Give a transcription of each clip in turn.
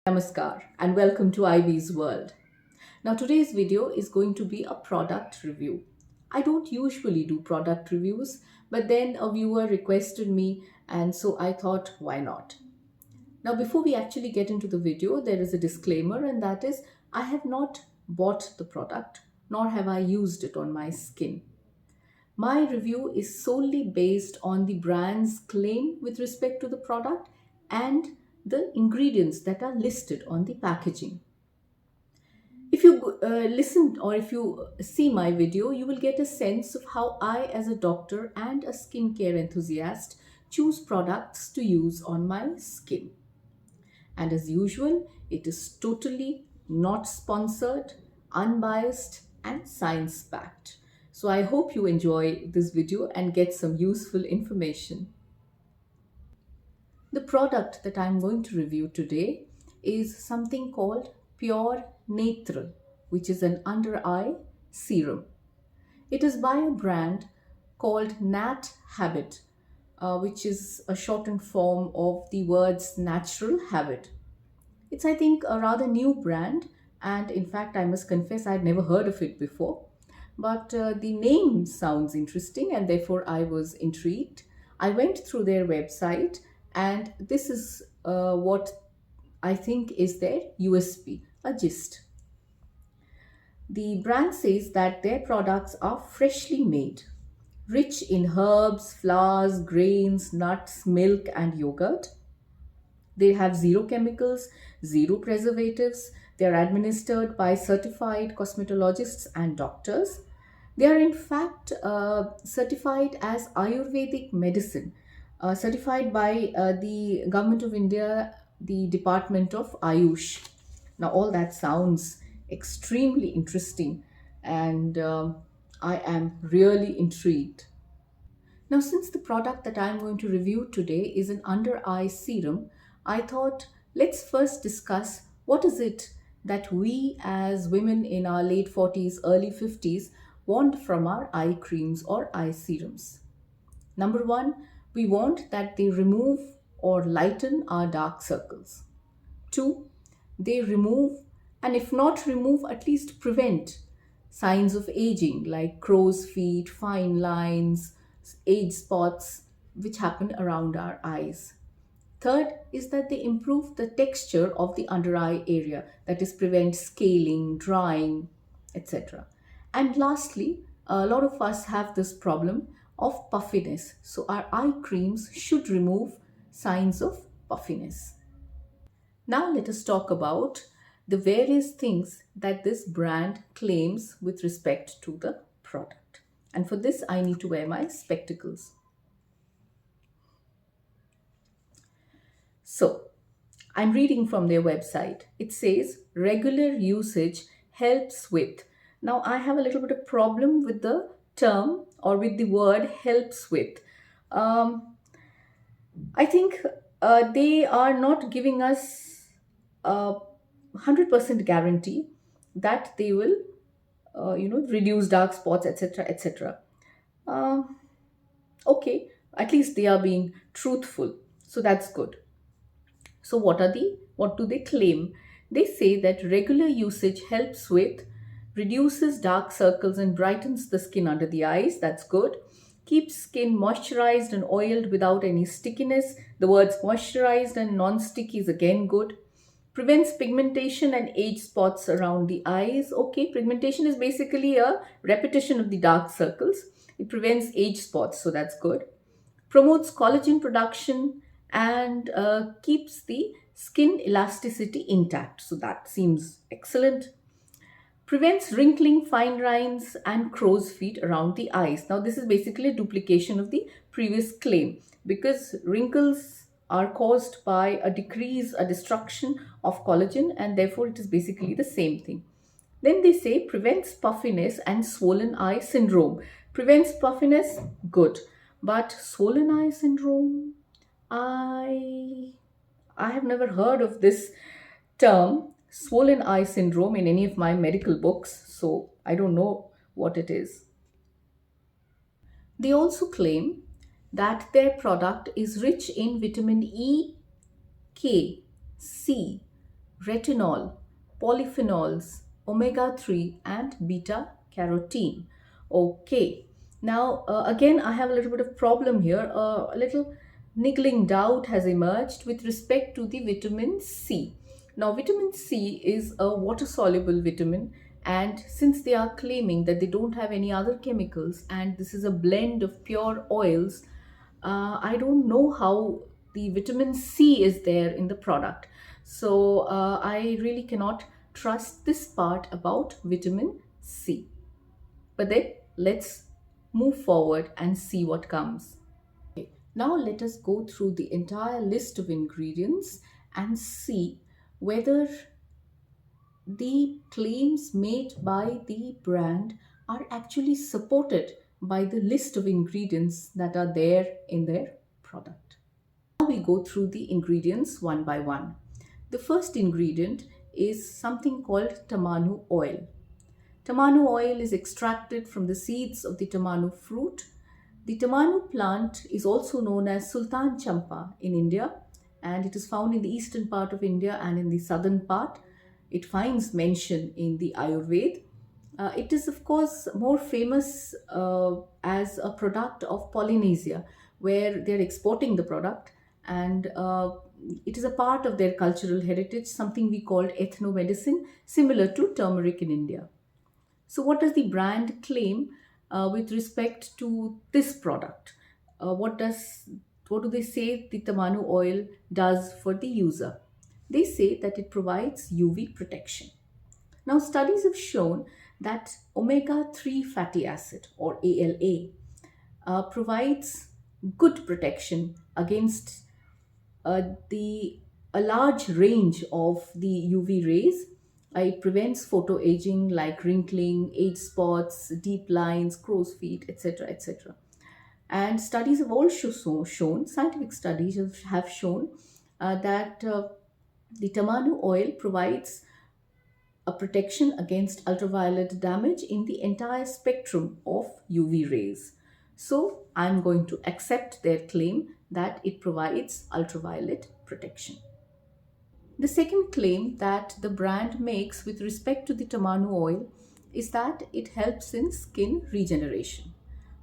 Namaskar and welcome to AiBee's world. Now today's video is going to be a product review. I don't usually do product reviews, but then a viewer requested me and so I thought why not. Now before we actually get into the video, there is a disclaimer, and that is I have not bought the product nor have I used it on my skin. My review is solely based on the brand's claim with respect to the product and the ingredients that are listed on the packaging. If you listen or if you see my video, you will get a sense of how I, as a doctor and a skincare enthusiast, choose products to use on my skin. And as usual, it is totally not sponsored, unbiased, and science backed. So I hope you enjoy this video and get some useful information. The product that I'm going to review today is something called Pure Netraa, which is an under eye serum. It is by a brand called Nat Habit, which is a shortened form of the words natural habit. It's, I think, a rather new brand, and in fact, I must confess I'd never heard of it before. But the name sounds interesting, and therefore I was intrigued. I went through their website, and this is what I think is their USP, a gist. The brand says that their products are freshly made, rich in herbs, flowers, grains, nuts, milk, and yogurt. They have zero chemicals, zero preservatives. They are administered by certified cosmetologists and doctors. They are in fact certified as Ayurvedic medicine, certified by the Government of India, the Department of Ayush. Now, all that sounds extremely interesting, and I am really intrigued. Now, since the product that I'm going to review today is an under eye serum, I thought let's first discuss what is it that we as women in our late 40s, early 50s want from our eye creams or eye serums. Number one, we want that they remove or lighten our dark circles. Two, they remove, and if not remove, at least prevent signs of aging like crow's feet, fine lines, age spots, which happen around our eyes. Third is that they improve the texture of the under eye area, that is, prevent scaling, drying, etc. And lastly, a lot of us have this problem of puffiness. So our eye creams should remove signs of puffiness. Now let us talk about the various things that this brand claims with respect to the product. And for this, I need to wear my spectacles. So, I'm reading from their website. It says regular usage helps with. Now, I have a little bit of problem with the term or with the word helps with. I think they are not giving us a 100% guarantee that they will, reduce dark spots, etc., etc. Okay, at least they are being truthful, so that's good. So what do they claim? They say that regular usage helps with reduces dark circles and brightens the skin under the eyes. That's good. Keeps skin moisturized and oiled without any stickiness. The words moisturized and non-sticky is again good. Prevents pigmentation and age spots around the eyes. Okay, pigmentation is basically a repetition of the dark circles. It prevents age spots, so that's good. Promotes collagen production and keeps the skin elasticity intact. So that seems excellent. Prevents wrinkling, fine lines, and crow's feet around the eyes. Now, this is basically a duplication of the previous claim because wrinkles are caused by a decrease, a destruction of collagen, and therefore it is basically the same thing. Then they say prevents puffiness and swollen eye syndrome. Prevents puffiness, good. But swollen eye syndrome, I have never heard of this term, swollen eye syndrome, in any of my medical books, so I don't know what it is. They also claim that their product is rich in vitamin E, K, C, retinol, polyphenols, omega 3, and beta carotene. Okay, now again, I have a little bit of problem here. A little niggling doubt has emerged with respect to the vitamin C. Now, vitamin C is a water soluble vitamin, and since they are claiming that they don't have any other chemicals and this is a blend of pure oils, I don't know how the vitamin C is there in the product. So I really cannot trust this part about vitamin C. But then let's move forward and see what comes. Now let us go through the entire list of ingredients and see whether the claims made by the brand are actually supported by the list of ingredients that are there in their product. Now we go through the ingredients one by one. The first ingredient is something called Tamanu oil. Tamanu oil is extracted from the seeds of the Tamanu fruit. The Tamanu plant is also known as Sultan Champa in India, and it is found in the eastern part of India and in the southern part. It finds mention in the Ayurveda. It is, of course, more famous as a product of Polynesia, where they're exporting the product, and it is a part of their cultural heritage, something we call ethnomedicine, similar to turmeric in India. So, what does the brand claim with respect to this product? What do they say the Tamanu oil does for the user? They say that it provides UV protection. Now, studies have shown that omega 3 fatty acid or ALA provides good protection against the a large range of the UV rays. It prevents photoaging like wrinkling, age spots, deep lines, crow's feet, etc. etc. And studies have also shown, scientific studies have shown that the Tamanu oil provides a protection against ultraviolet damage in the entire spectrum of UV rays. So I'm going to accept their claim that it provides ultraviolet protection. The second claim that the brand makes with respect to the Tamanu oil is that it helps in skin regeneration.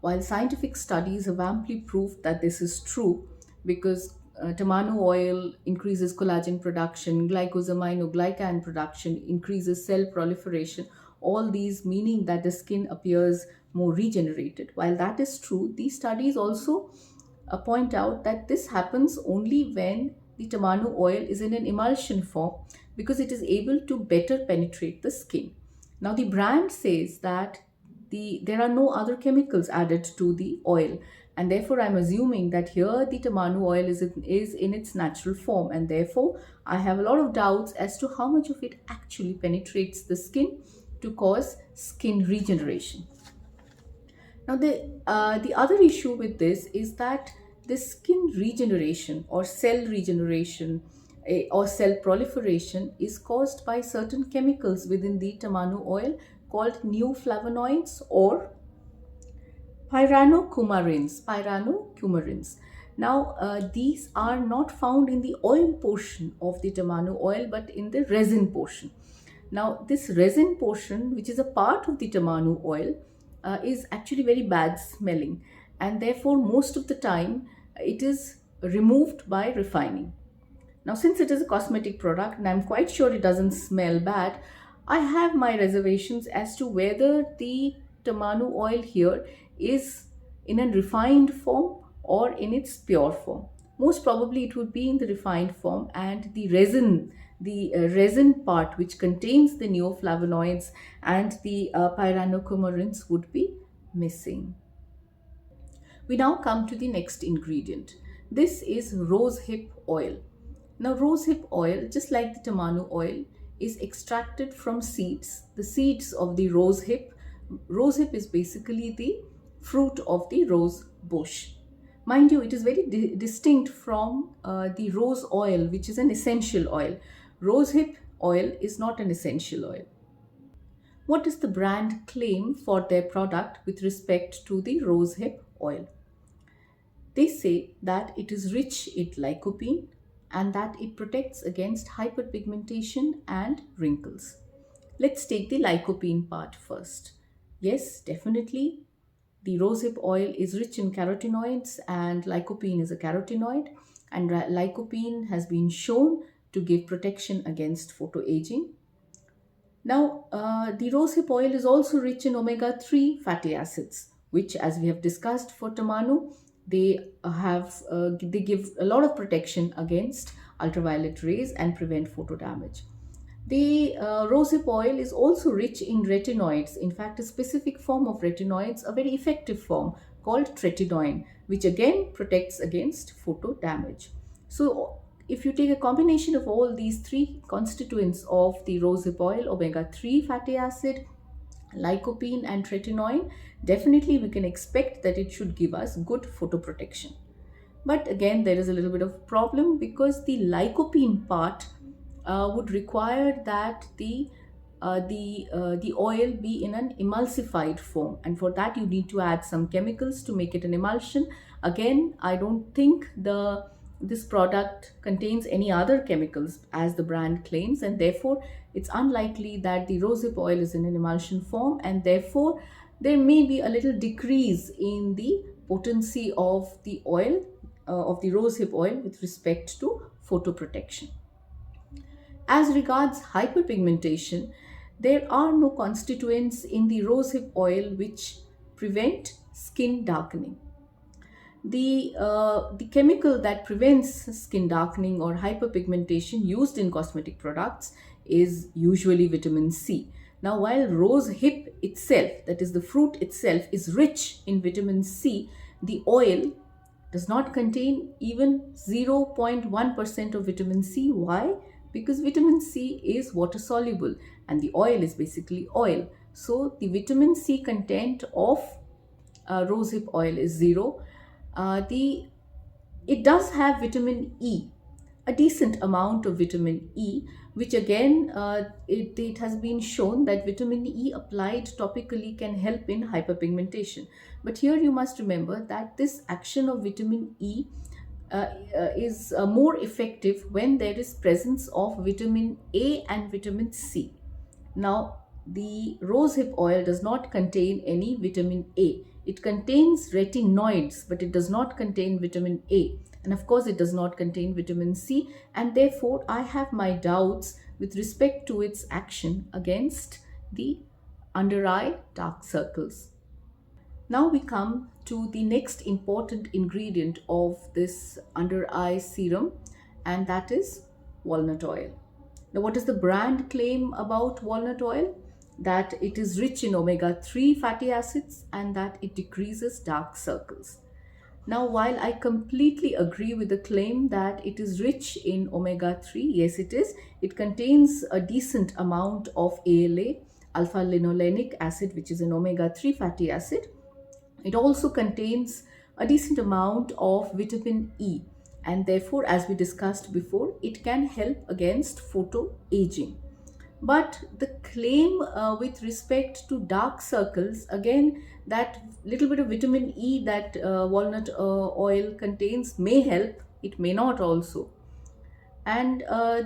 While scientific studies have amply proved that this is true, because Tamanu oil increases collagen production, glycosaminoglycan production, increases cell proliferation, all these meaning that the skin appears more regenerated. While that is true, these studies also point out that this happens only when the Tamanu oil is in an emulsion form, because it is able to better penetrate the skin. Now, the brand says that there are no other chemicals added to the oil, and therefore I'm assuming that here the Tamanu oil is in its natural form, and therefore I have a lot of doubts as to how much of it actually penetrates the skin to cause skin regeneration. Now, the other issue with this is that the skin regeneration or cell regeneration or cell proliferation is caused by certain chemicals within the Tamanu oil called neoflavonoids or pyranocumarins. Now, these are not found in the oil portion of the Tamanu oil, but in the resin portion. Now, this resin portion, which is a part of the Tamanu oil, is actually very bad smelling, and therefore most of the time it is removed by refining. Now, since it is a cosmetic product and I'm quite sure it doesn't smell bad, I have my reservations as to whether the Tamanu oil here is in a refined form or in its pure form. Most probably it would be in the refined form, and the resin part which contains the neoflavonoids and the pyranocumarins would be missing. We now come to the next ingredient. This is rosehip oil. Now, rosehip oil, just like the Tamanu oil, is extracted from seeds, the seeds of the rosehip. Rosehip is basically the fruit of the rose bush. Mind you, it is very distinct from the rose oil, which is an essential oil. Rosehip oil is not an essential oil. What does the brand claim for their product with respect to the rosehip oil? They say that it is rich in lycopene, and that it protects against hyperpigmentation and wrinkles. Let's take the lycopene part first. Yes, definitely, the rosehip oil is rich in carotenoids, and lycopene is a carotenoid, and lycopene has been shown to give protection against photoaging. Now, the rosehip oil is also rich in omega-3 fatty acids, which, as we have discussed for Tamanu, they give a lot of protection against ultraviolet rays and prevent photo damage. The rosehip oil is also rich in retinoids. In fact, a specific form of retinoids, a very effective form called tretinoin, which again protects against photo damage. So, if you take a combination of all these three constituents of the rosehip oil, omega-3 fatty acid, lycopene, and tretinoin, definitely we can expect that it should give us good photo protection. But again, there is a little bit of problem because the lycopene part would require that the oil be in an emulsified form, and for that you need to add some chemicals to make it an emulsion. Again, I don't think this product contains any other chemicals as the brand claims, and therefore it's unlikely that the rosehip oil is in an emulsion form, and therefore there may be a little decrease in the potency of the oil, of the rosehip oil, with respect to photo protection. As regards hyperpigmentation, there are no constituents in the rosehip oil which prevent skin darkening. The chemical that prevents skin darkening or hyperpigmentation used in cosmetic products is usually vitamin C. Now, while rose hip itself, that is the fruit itself, is rich in vitamin C, the oil does not contain even 0.1% of vitamin C. Why? Because vitamin C is water soluble and the oil is basically oil. So the vitamin C content of rosehip oil is zero. It does have vitamin E, a decent amount of vitamin E, which again, it has been shown that vitamin E applied topically can help in hyperpigmentation. But here you must remember that this action of vitamin E is more effective when there is presence of vitamin A and vitamin C. Now, the rosehip oil does not contain any vitamin A. It contains retinoids, but it does not contain vitamin A. And of course, it does not contain vitamin C. And therefore, I have my doubts with respect to its action against the under eye dark circles. Now we come to the next important ingredient of this under eye serum, and that is walnut oil. Now, what does the brand claim about walnut oil? That it is rich in omega-3 fatty acids and that it decreases dark circles. Now, while I completely agree with the claim that it is rich in omega-3, yes, it is. It contains a decent amount of ALA, alpha linolenic acid, which is an omega-3 fatty acid. It also contains a decent amount of vitamin E, and therefore, as we discussed before, it can help against photo aging. But the claim with respect to dark circles, again, that little bit of vitamin E that walnut oil contains may help, it may not also. And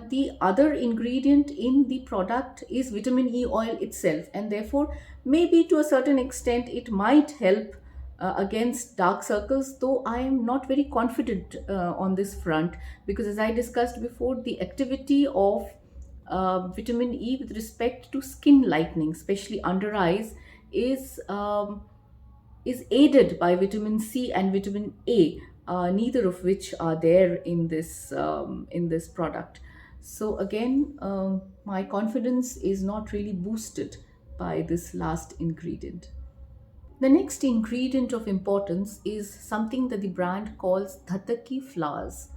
the other ingredient in the product is vitamin E oil itself, and therefore maybe to a certain extent it might help against dark circles, though I am not very confident on this front, because as I discussed before, the activity of vitamin E with respect to skin lightening, especially under eyes, is aided by vitamin C and vitamin A, neither of which are there in this product. So again, my confidence is not really boosted by this last ingredient. The next ingredient of importance is something that the brand calls Tataki Flowers.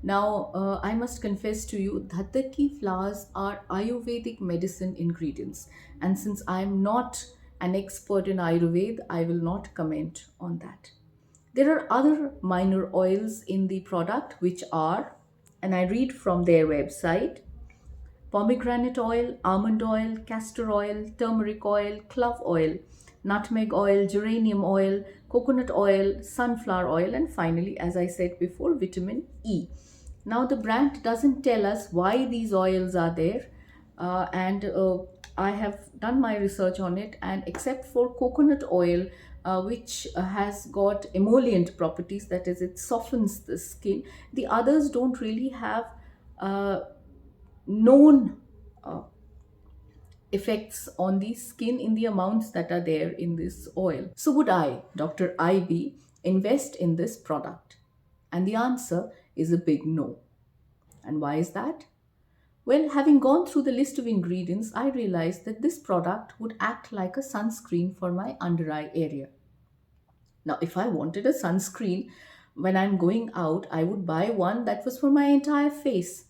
Now, I must confess to you, Tataki flowers are Ayurvedic medicine ingredients, and since I am not an expert in Ayurveda, I will not comment on that. There are other minor oils in the product which are, and I read from their website: pomegranate oil, almond oil, castor oil, turmeric oil, clove oil, nutmeg oil, geranium oil, coconut oil, sunflower oil, and finally, as I said before, vitamin E. Now, the brand doesn't tell us why these oils are there, and I have done my research on it. And except for coconut oil, which has got emollient properties, that is, it softens the skin, the others don't really have uh, known uh, effects on the skin in the amounts that are there in this oil. So, would I, Dr. AiBee, invest in this product? And the answer is a big no. And why is that? Well, having gone through the list of ingredients, I realized that this product would act like a sunscreen for my under eye area. Now, if I wanted a sunscreen when I'm going out, I would buy one that was for my entire face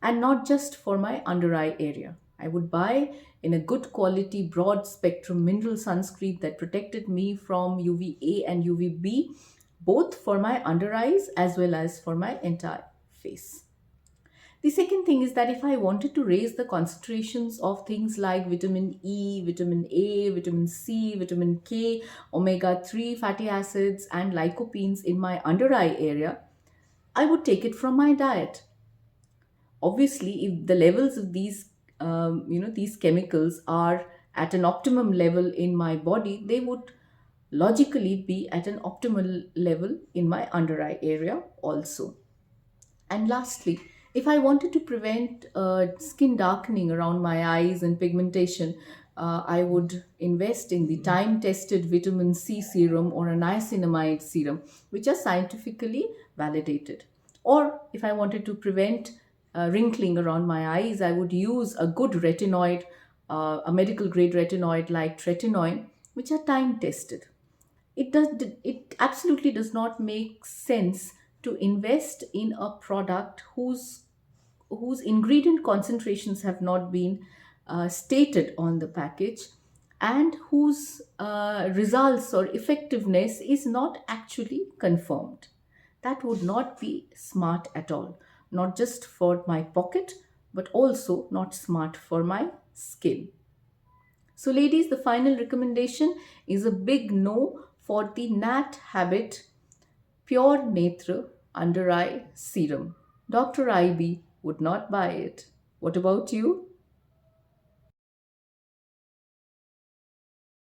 and not just for my under eye area. I would buy in a good quality, broad spectrum mineral sunscreen that protected me from UVA and UVB, both for my under eyes as well as for my entire face. The second thing is that if I wanted to raise the concentrations of things like vitamin E, vitamin A, vitamin C, vitamin K, omega 3 fatty acids, and lycopenes in my under eye area, I would take it from my diet. Obviously, if the levels of these chemicals are at an optimum level in my body, they would logically be at an optimal level in my under eye area also. And lastly, if I wanted to prevent skin darkening around my eyes and pigmentation, I would invest in the time tested vitamin C serum or a niacinamide serum, which are scientifically validated. Or if I wanted to prevent wrinkling around my eyes, I would use a good retinoid, a medical grade retinoid like tretinoin, which are time tested. It absolutely does not make sense to invest in a product whose ingredient concentrations have not been stated on the package, and whose results or effectiveness is not actually confirmed. That would not be smart at all, not just for my pocket, but also not smart for my skin. So, ladies, the final recommendation is a big no for the Nat Habit Pure Netraa Under Eye Serum. Dr. AiBee would not buy it. What about you?